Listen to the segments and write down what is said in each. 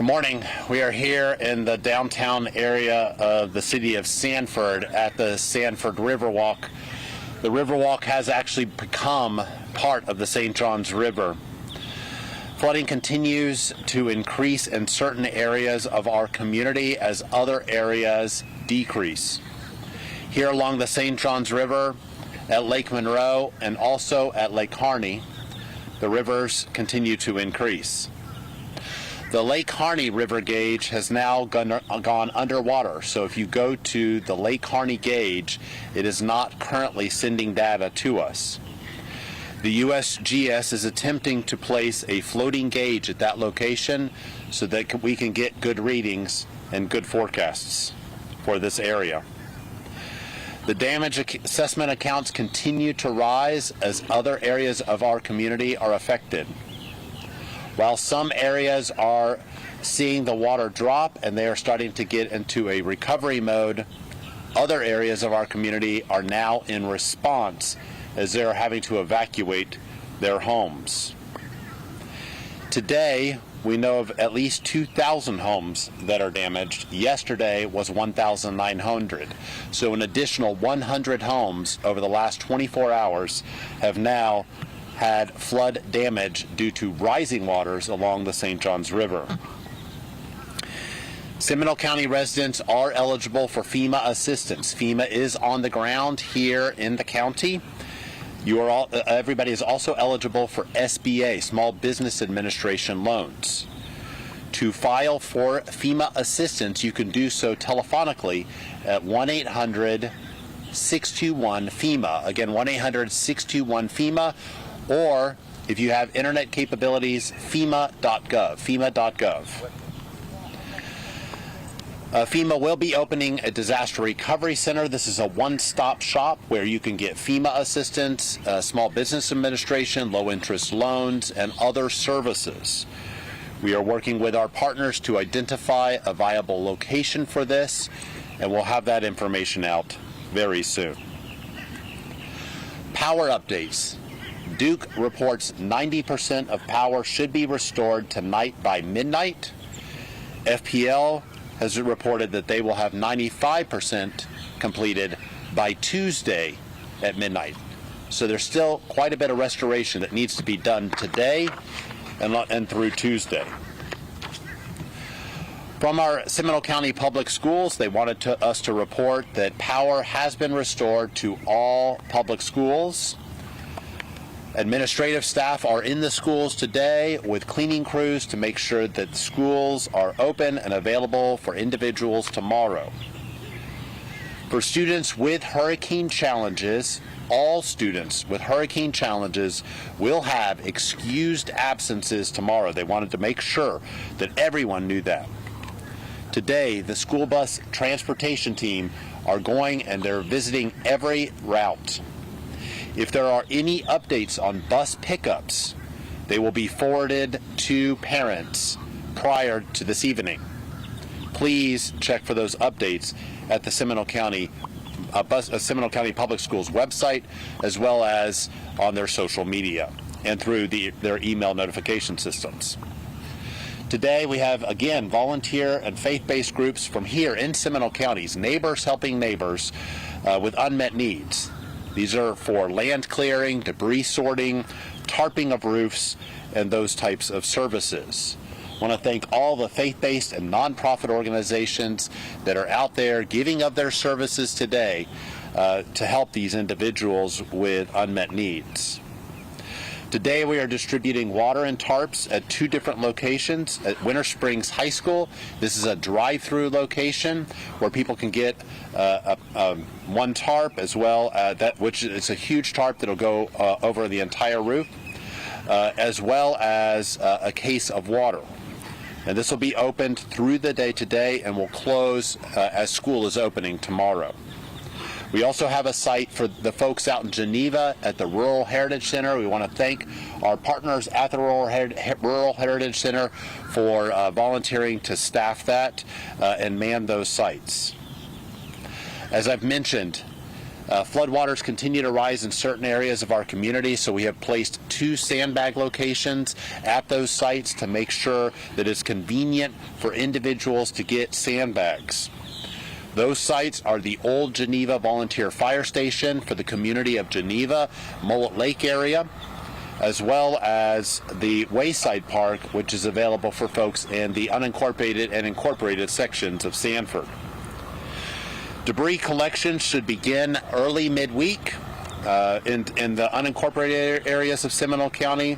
Good morning. We are here in the downtown area of the city of Sanford at the Sanford Riverwalk. The Riverwalk has actually become part of the St. Johns River. Flooding continues to increase in certain areas of our community as other areas decrease. Here along the St. Johns River, at Lake Monroe, and also at Lake Harney, the rivers continue to increase. The Lake Harney river gauge has now gone underwater, so if you go to the Lake Harney gauge, it is not currently sending data to us. The USGS is attempting to place a floating gauge at that location so that we can get good readings and good forecasts for this area. The damage assessment accounts continue to rise as other areas of our community are affected. While some areas are seeing the water drop and they are starting to get into a recovery mode, other areas of our community are now in response as they are having to evacuate their homes. Today, we know of at least 2,000 homes that are damaged. Yesterday was 1,900. So an additional 100 homes over the last 24 hours have now had flood damage due to rising waters along the St. Johns River. Seminole County residents are eligible for FEMA assistance. FEMA is on the ground here in the county. Everybody is also eligible for SBA, Small Business Administration loans. To file for FEMA assistance, you can do so telephonically at 1-800-621-FEMA. Again, 1-800-621-FEMA, or if you have internet capabilities, FEMA.gov. FEMA will be opening a disaster recovery center. This is a one-stop shop where you can get FEMA assistance, Small Business Administration, low-interest loans, and other services. We are working with our partners to identify a viable location for this, and we'll have that information out very soon. Power updates. Duke reports 90% of power should be restored tonight by midnight. FPL has reported that they will have 95% completed by Tuesday at midnight. So there's still quite a bit of restoration that needs to be done today and through Tuesday. From our Seminole County Public Schools, they wanted us to report that power has been restored to all public schools. Administrative staff are in the schools today with cleaning crews to make sure that schools are open and available for individuals tomorrow. For students with hurricane challenges, all students with hurricane challenges will have excused absences tomorrow. They wanted to make sure that everyone knew that. Today, the school bus transportation team are going and they're visiting every route. If there are any updates on bus pickups, they will be forwarded to parents prior to this evening. Please check for those updates at the Seminole County Public Schools website, as well as on their social media and through their email notification systems. Today we have, again, volunteer and faith-based groups from here in Seminole Counties, neighbors helping neighbors with unmet needs. These are for land clearing, debris sorting, tarping of roofs, and those types of services. I want to thank all the faith-based and nonprofit organizations that are out there giving of their services today to help these individuals with unmet needs. Today we are distributing water and tarps at two different locations. At Winter Springs High School, this is a drive-through location where people can get one tarp, as well which is a huge tarp that'll go over the entire roof, as well as a case of water. And this will be opened through the day today and will close as school is opening tomorrow. We also have a site for the folks out in Geneva at the Rural Heritage Center. We want to thank our partners at the Rural Heritage Center for volunteering to staff that and man those sites. As I've mentioned, Floodwaters continue to rise in certain areas of our community, so we have placed 2 sandbag locations at those sites to make sure that it's convenient for individuals to get sandbags. Those sites are the Old Geneva Volunteer Fire Station for the community of Geneva, Mullet Lake area, as well as the Wayside Park, which is available for folks in the unincorporated and incorporated sections of Sanford. Debris collection should begin early midweek in the unincorporated areas of Seminole County.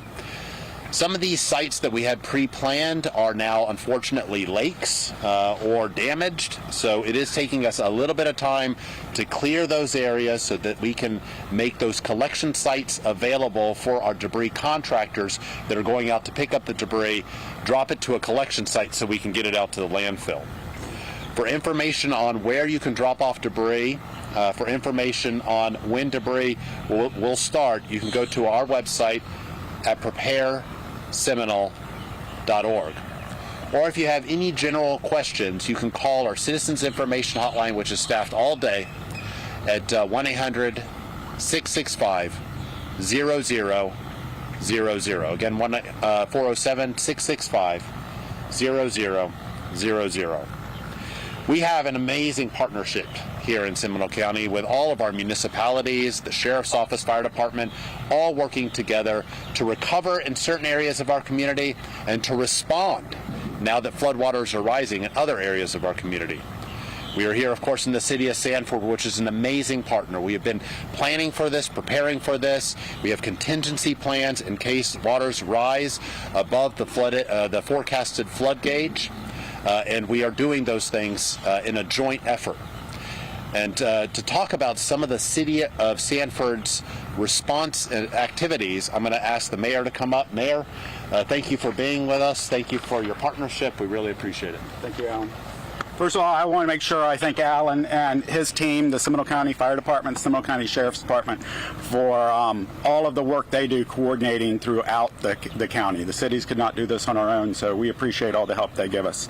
Some of these sites that we had pre-planned are now unfortunately lakes or damaged, so it is taking us a little bit of time to clear those areas so that we can make those collection sites available for our debris contractors that are going out to pick up the debris, drop it to a collection site so we can get it out to the landfill. For information on where you can drop off debris, for information on when debris will start, you can go to our website at prepareseminole.org. Or if you have any general questions, you can call our Citizens Information Hotline, which is staffed all day, at 1-800-665-0000. Again, 407-665-0000. We have an amazing partnership here in Seminole County with all of our municipalities, the Sheriff's Office, Fire Department, all working together to recover in certain areas of our community and to respond now that floodwaters are rising in other areas of our community. We are here, of course, in the city of Sanford, which is an amazing partner. We have been planning for this, preparing for this. We have contingency plans in case waters rise above the forecasted flood gauge. And we are doing those things in a joint effort. And to talk about some of the city of Sanford's response activities, I'm going to ask the mayor to come up. Mayor, thank you for being with us. Thank you for your partnership. We really appreciate it. Thank you, Alan. First of all, I want to make sure I thank Alan and his team, the Seminole County Fire Department, the Seminole County Sheriff's Department, for all of the work they do coordinating throughout the county. The cities could not do this on our own, so we appreciate all the help they give us.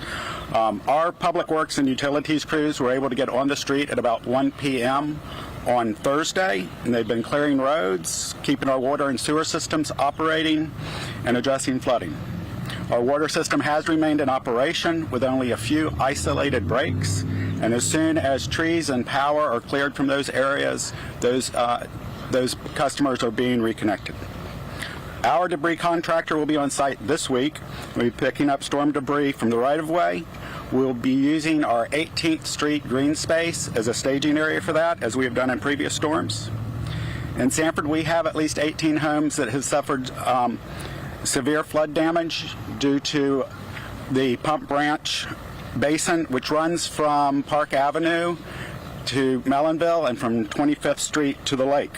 Our Public Works and Utilities crews were able to get on the street at about 1 p.m. on Thursday, and they've been clearing roads, keeping our water and sewer systems operating, and addressing flooding. Our water system has remained in operation with only a few isolated breaks, and as soon as trees and power are cleared from those areas, those customers are being reconnected. Our debris contractor will be on site this week. We'll be picking up storm debris from the right-of-way. We'll be using our 18th Street green space as a staging area for that, as we have done in previous storms. In Sanford, we have at least 18 homes that have suffered severe flood damage due to the Pump Branch Basin, which runs from Park Avenue to Mellonville and from 25th Street to the lake.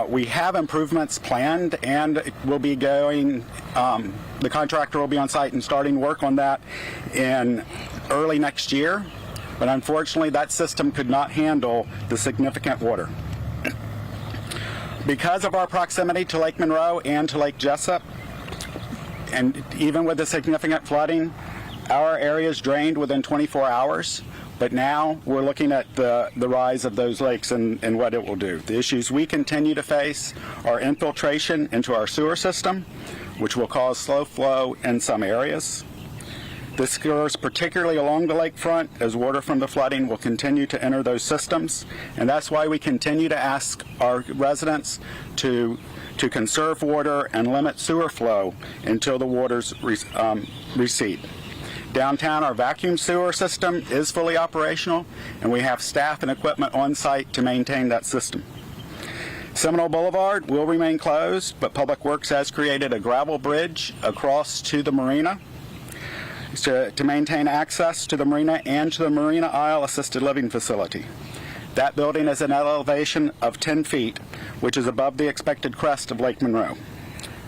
We have improvements planned, and we'll be going, the contractor will be on site and starting work on that in early next year, but unfortunately that system could not handle the significant water. Because of our proximity to Lake Monroe and to Lake Jessup, and even with the significant flooding, our area is drained within 24 hours, but now we're looking at the rise of those lakes and what it will do. The issues we continue to face are infiltration into our sewer system, which will cause slow flow in some areas. This occurs particularly along the lakefront, as water from the flooding will continue to enter those systems, and that's why we continue to ask our residents to conserve water and limit sewer flow until the waters recede. Downtown, our vacuum sewer system is fully operational, and we have staff and equipment on site to maintain that system. Seminole Boulevard will remain closed, but Public Works has created a gravel bridge across to the marina to maintain access to the marina and to the Marina Isle Assisted Living Facility. That building is an elevation of 10 feet, which is above the expected crest of Lake Monroe.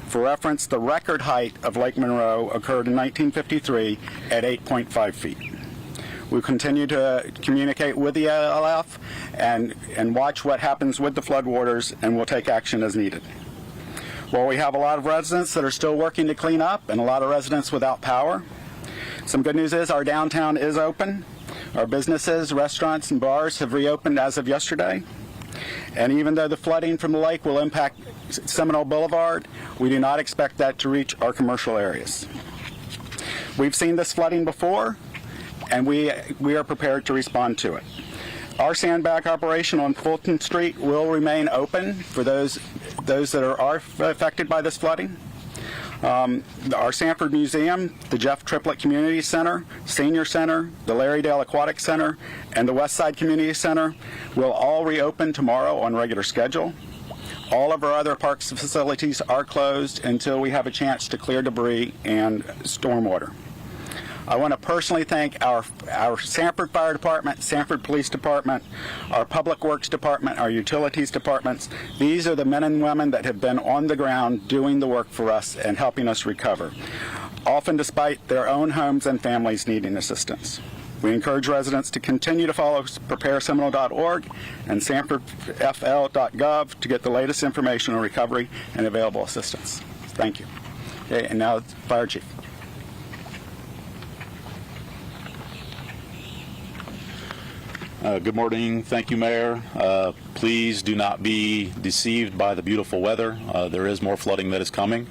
For reference, the record height of Lake Monroe occurred in 1953 at 8.5 feet. We continue to communicate with the LF and watch what happens with the floodwaters, and we'll take action as needed. While we have a lot of residents that are still working to clean up and a lot of residents without power, some good news is our downtown is open. Our businesses, restaurants, and bars have reopened as of yesterday. And even though the flooding from the lake will impact Seminole Boulevard, we do not expect that to reach our commercial areas. We've seen this flooding before, and we are prepared to respond to it. Our sandbag operation on Fulton Street will remain open for those that are affected by this flooding. Our Sanford Museum, the Jeff Triplett Community Center, Senior Center, the Larry Dale Aquatic Center, and the Westside Community Center will all reopen tomorrow on regular schedule. All of our other parks facilities are closed until we have a chance to clear debris and stormwater. I want to personally thank our Sanford Fire Department, Sanford Police Department, our Public Works Department, our Utilities Departments. These are the men and women that have been on the ground doing the work for us and helping us recover, often despite their own homes and families needing assistance. We encourage residents to continue to follow prepareseminole.org and sanfordfl.gov to get the latest information on recovery and available assistance. Thank you. Okay, and now, Fire Chief. Good morning. Thank you, Mayor. Please do not be deceived by the beautiful weather. There is more flooding that is coming.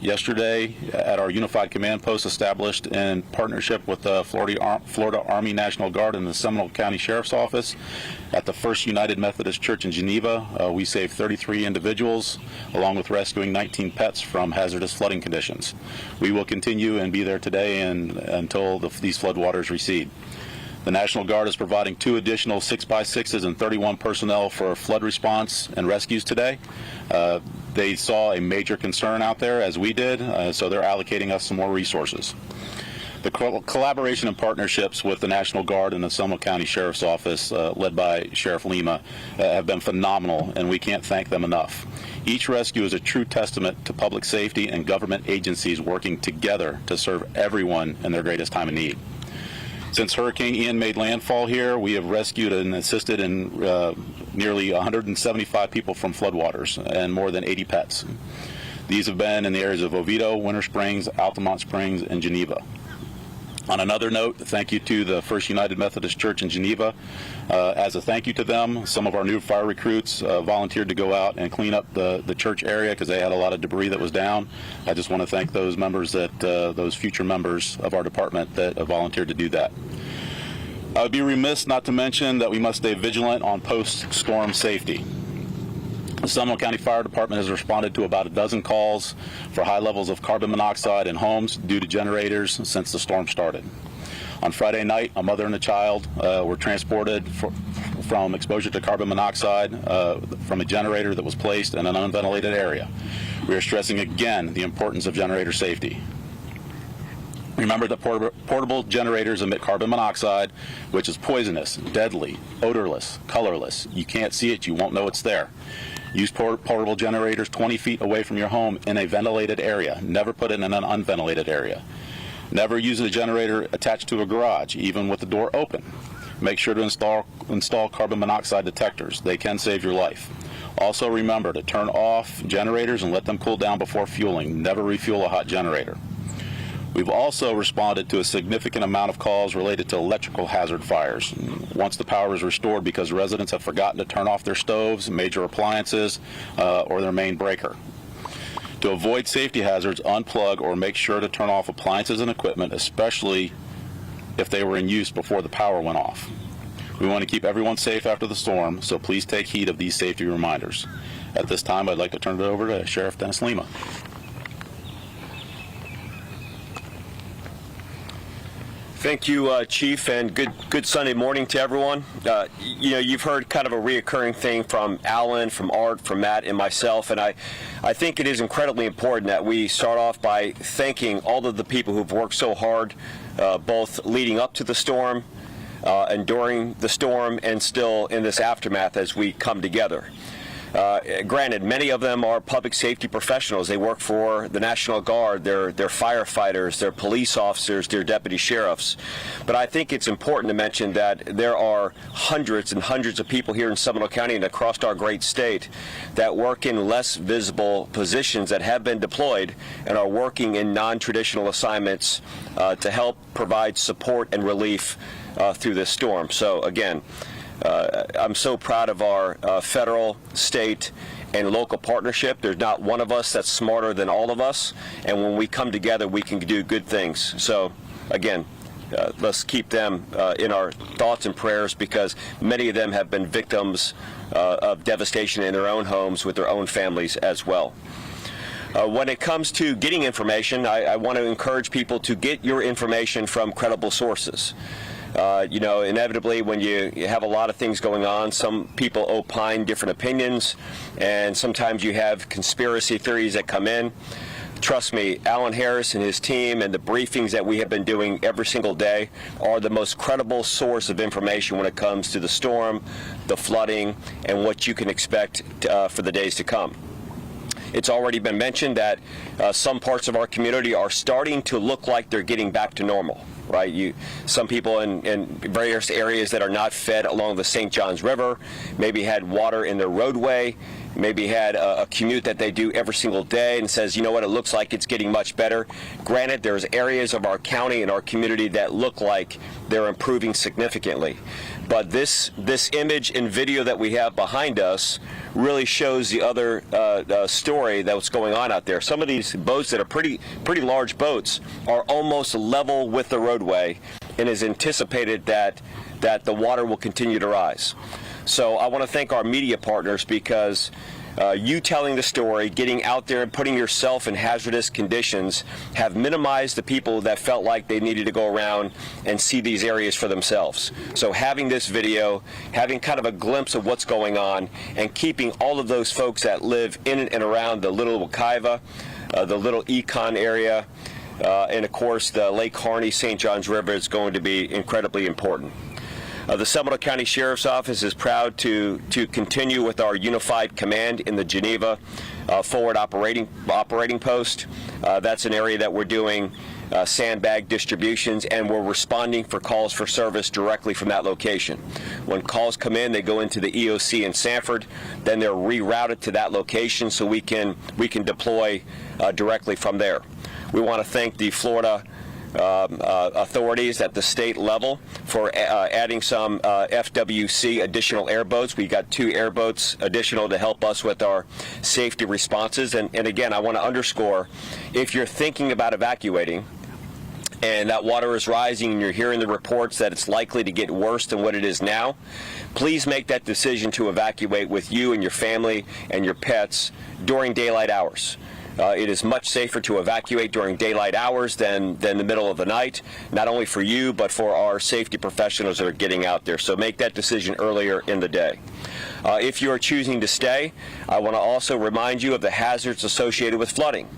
Yesterday, at our Unified Command Post established in partnership with the Florida Army National Guard and the Seminole County Sheriff's Office at the First United Methodist Church in Geneva, we saved 33 individuals, along with rescuing 19 pets from hazardous flooding conditions. We will continue and be there today and until these floodwaters recede. The National Guard is providing 2 additional 6x6s and 31 personnel for flood response and rescues today. They saw a major concern out there, as we did, so they're allocating us some more resources. The collaboration and partnerships with the National Guard and the Seminole County Sheriff's Office, led by Sheriff Lima, have been phenomenal, and we can't thank them enough. Each rescue is a true testament to public safety and government agencies working together to serve everyone in their greatest time of need. Since Hurricane Ian made landfall here, we have rescued and assisted in nearly 175 people from floodwaters and more than 80 pets. These have been in the areas of Oviedo, Winter Springs, Altamont Springs, and Geneva. On another note, thank you to the First United Methodist Church in Geneva. As a thank you to them, some of our new fire recruits volunteered to go out and clean up the church area because they had a lot of debris that was down. I just want to thank those members those future members of our department that volunteered to do that. I would be remiss not to mention that we must stay vigilant on post-storm safety. The Seminole County Fire Department has responded to about a dozen calls for high levels of carbon monoxide in homes due to generators since the storm started. On Friday night, a mother and a child were transported from exposure to carbon monoxide from a generator that was placed in an unventilated area. We are stressing again the importance of generator safety. Remember that portable generators emit carbon monoxide, which is poisonous, deadly, odorless, colorless. You can't see it, you won't know it's there. Use portable generators 20 feet away from your home in a ventilated area. Never put it in an unventilated area. Never use a generator attached to a garage, even with the door open. Make sure to install carbon monoxide detectors. They can save your life. Also remember to turn off generators and let them cool down before fueling. Never refuel a hot generator. We've also responded to a significant amount of calls related to electrical hazard fires. Once the power is restored because residents have forgotten to turn off their stoves, major appliances, or their main breaker. To avoid safety hazards, unplug or make sure to turn off appliances and equipment, especially if they were in use before the power went off. We want to keep everyone safe after the storm, so please take heed of these safety reminders. At this time, I'd like to turn it over to Sheriff Dennis Lima. Thank you, Chief, and good Sunday morning to everyone. You've heard kind of a reoccurring thing from Alan, from Art, from Matt, and myself, and I think it is incredibly important that we start off by thanking all of the people who've worked so hard, both leading up to the storm and during the storm, and still in this aftermath as we come together. Granted, many of them are public safety professionals. They work for the National Guard, they're firefighters, they're police officers, they're deputy sheriffs. But I think it's important to mention that there are hundreds and hundreds of people here in Seminole County and across our great state that work in less visible positions that have been deployed and are working in non-traditional assignments to help provide support and relief through this storm. So again, I'm so proud of our federal, state, and local partnership. There's not one of us that's smarter than all of us, and when we come together, we can do good things. So, again, let's keep them in our thoughts and prayers, because many of them have been victims of devastation in their own homes with their own families as well. When it comes to getting information, I want to encourage people to get your information from credible sources. Inevitably, when you have a lot of things going on, some people opine different opinions, and sometimes you have conspiracy theories that come in. Trust me, Alan Harris and his team and the briefings that we have been doing every single day are the most credible source of information when it comes to the storm, the flooding, and what you can expect for the days to come. It's already been mentioned that some parts of our community are starting to look like they're getting back to normal, right? Some people in various areas that are not fed along the St. Johns River maybe had water in their roadway, maybe had a commute that they do every single day, and says, you know what, it looks like it's getting much better. Granted, there's areas of our county and our community that look like they're improving significantly. But this image and video that we have behind us really shows the other story that's going on out there. Some of these boats that are pretty large boats are almost level with the roadway, and is anticipated that the water will continue to rise. So I want to thank our media partners, because you telling the story, getting out there and putting yourself in hazardous conditions have minimized the people that felt like they needed to go around and see these areas for themselves. So having this video, having kind of a glimpse of what's going on, and keeping all of those folks that live in and around the Little Wekiva, the Little Econ area, and of course the Lake Harney, St. Johns River is going to be incredibly important. The Seminole County Sheriff's Office is proud to continue with our unified command in the Geneva forward operating post. That's an area that we're doing sandbag distributions, and we're responding for calls for service directly from that location. When calls come in, they go into the EOC in Sanford, then they're rerouted to that location so we can deploy directly from there. We want to thank the Florida authorities at the state level for adding some FWC additional airboats. We got 2 airboats additional to help us with our safety responses. And again, I want to underscore, if you're thinking about evacuating and that water is rising and you're hearing the reports that it's likely to get worse than what it is now, please make that decision to evacuate with you and your family and your pets during daylight hours. It is much safer to evacuate during daylight hours than the middle of the night, not only for you, but for our safety professionals that are getting out there. So make that decision earlier in the day. If you are choosing to stay, I want to also remind you of the hazards associated with flooding.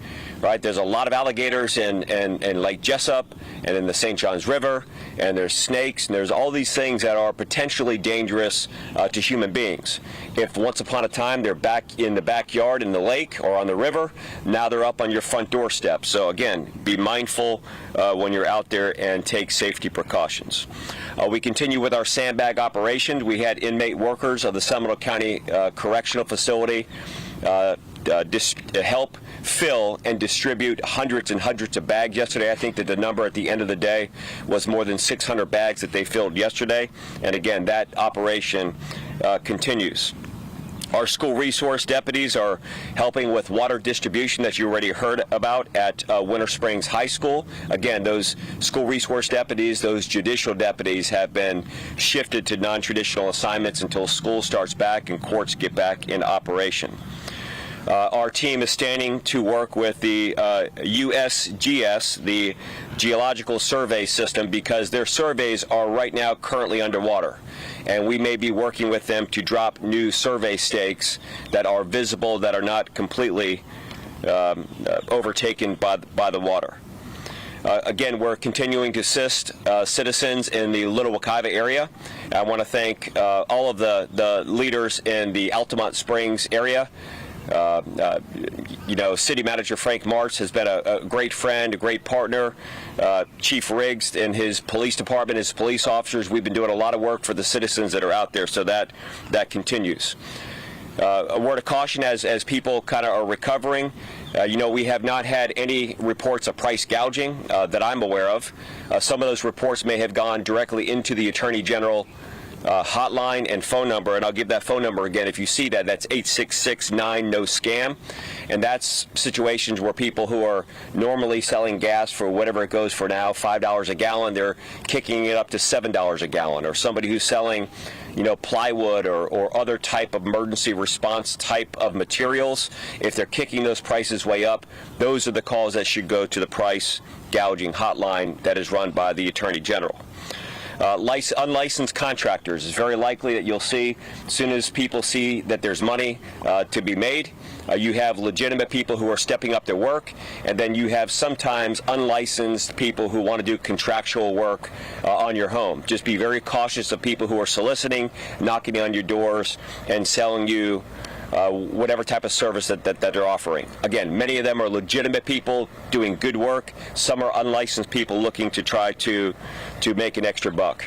Right? There's a lot of alligators in Lake Jessup and in the St. Johns River, and there's snakes, and there's all these things that are potentially dangerous to human beings. If once upon a time they're back in the backyard in the lake or on the river, now they're up on your front doorstep. So again, be mindful when you're out there and take safety precautions. We continue with our sandbag operation. We had inmate workers of the Seminole County Correctional Facility help fill and distribute hundreds and hundreds of bags yesterday. I think that the number at the end of the day was more than 600 bags that they filled yesterday. And again, that operation continues. Our school resource deputies are helping with water distribution that you already heard about at Winter Springs High School. Again, those school resource deputies, those judicial deputies have been shifted to non-traditional assignments until school starts back and courts get back in operation. Our team is standing to work with the USGS, the Geological Survey System, because their surveys are right now currently underwater. And we may be working with them to drop new survey stakes that are visible, that are not completely overtaken by the water. Again, we're continuing to assist citizens in the Little Wekiva area. I want to thank all of the leaders in the Altamont Springs area. City Manager Frank Martz has been a great friend, a great partner. Chief Riggs and his police department, his police officers, we've been doing a lot of work for the citizens that are out there, so that continues. A word of caution as people kind of are recovering. We have not had any reports of price gouging that I'm aware of. Some of those reports may have gone directly into the Attorney General hotline and phone number, and I'll give that phone number again. If you see that, that's 866-9-NO-SCAM, and that's situations where people who are normally selling gas for whatever it goes for now, $5 a gallon, they're kicking it up to $7 a gallon, or somebody who's selling plywood or other type of emergency response type of materials. If they're kicking those prices way up, those are the calls that should go to the price gouging hotline that is run by the Attorney General. Unlicensed contractors is very likely that you'll see as soon as people see that there's money to be made. You have legitimate people who are stepping up their work, and then you have sometimes unlicensed people who want to do contractual work on your home. Just be very cautious of people who are soliciting, knocking on your doors, and selling you whatever type of service that they're offering. Again, many of them are legitimate people doing good work. Some are unlicensed people looking to try to make an extra buck.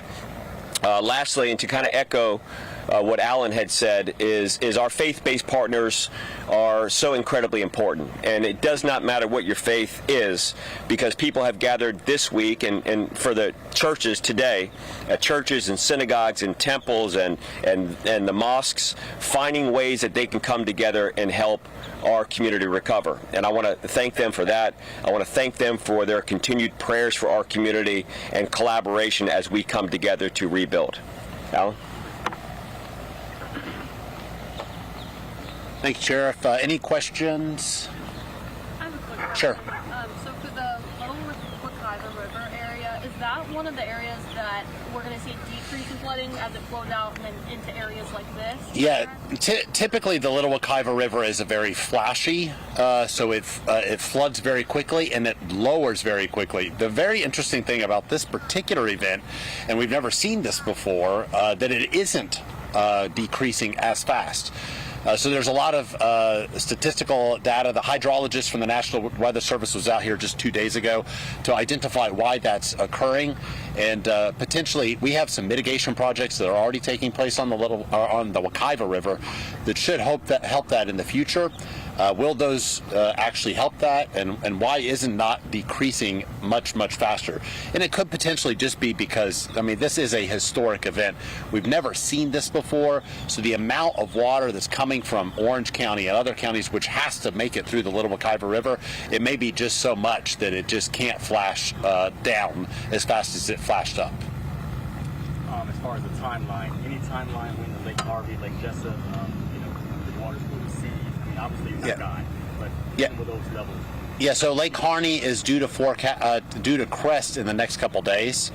Lastly, and to kind of echo what Alan had said, is our faith-based partners are so incredibly important. And it does not matter what your faith is, because people have gathered this week and for the churches today, at churches and synagogues and temples and the mosques, finding ways that they can come together and help our community recover. And I want to thank them for that. I want to thank them for their continued prayers for our community and collaboration as we come together to rebuild. Alan? Thank you, Sheriff. Any questions? I have a quick question. Sure. So for the Lower Wekiva River area, is that one of the areas that we're going to see a decrease in flooding as it flows out and then into areas like this? Yeah, typically the Little Wekiva River is a very flashy, so it floods very quickly and it lowers very quickly. The very interesting thing about this particular event, and we've never seen this before, that it isn't decreasing as fast. So there's a lot of statistical data. The hydrologist from the National Weather Service was out here just 2 days ago to identify why that's occurring, and potentially we have some mitigation projects that are already taking place on the Wekiva River that should help that in the future. Will those actually help that, and why isn't not decreasing much faster? And it could potentially just be because, I mean, this is a historic event. We've never seen this before, so the amount of water that's coming from Orange County and other counties, which has to make it through the Little Wekiva River, it may be just so much that it just can't flash down as fast as it flashed up. As far as the timeline, any timeline when the Lake Harvey, Lake Jessup, the waters will recede? I mean, obviously it's not gone, but even with those levels. Yeah, so Lake Harney is due to crest in the next couple days.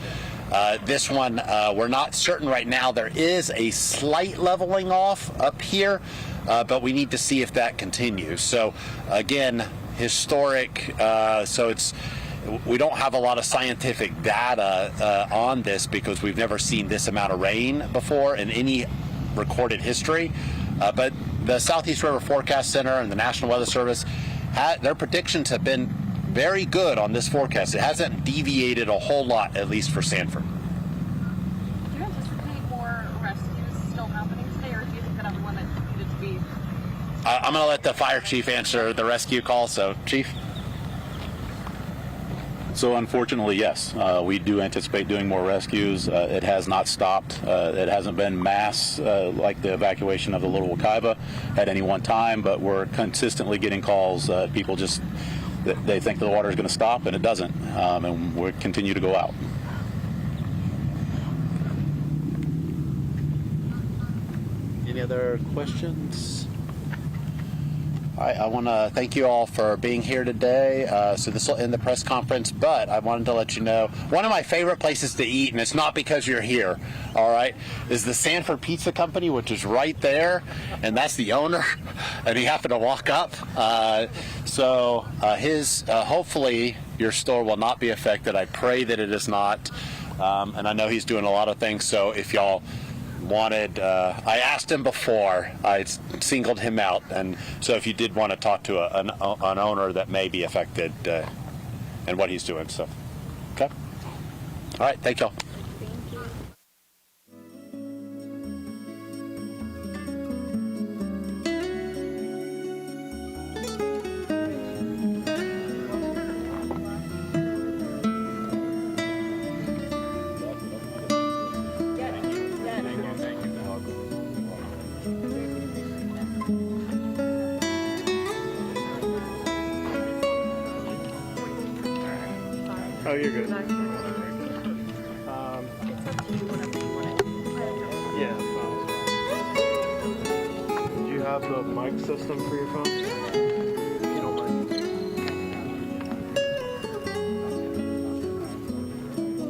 This one, we're not certain right now. There is a slight leveling off up here, but we need to see if that continues. So again, historic, so we don't have a lot of scientific data on this because we've never seen this amount of rain before in any recorded history. But the Southeast River Forecast Center and the National Weather Service, their predictions have been very good on this forecast. It hasn't deviated a whole lot, at least for Sanford. Do you anticipate more rescues still happening today, or do you think that everyone that needed to be... I'm going to let the fire chief answer the rescue call. So, Chief? So unfortunately, yes, we do anticipate doing more rescues. It has not stopped. It hasn't been mass like the evacuation of the Little Wekiva at any one time, but we're consistently getting calls. People just, they think the water is going to stop, and it doesn't, and we'll continue to go out. Any other questions? All right, I want to thank you all for being here today. So this will end the press conference, but I wanted to let you know one of my favorite places to eat, and it's not because you're here, all right, is the Sanford Pizza Company, which is right there, and that's the owner, and he happened to walk up. Hopefully your store will not be affected. I pray that it is not, and I know he's doing a lot of things, so if y'all wanted, I asked him before, I singled him out, and so if you did want to talk to an owner that may be affected and what he's doing, so okay, all right, thank y'all. Oh, you're good. It's up to you whenever you want it. Yeah, that's fine. Do you have the mic system for your phone?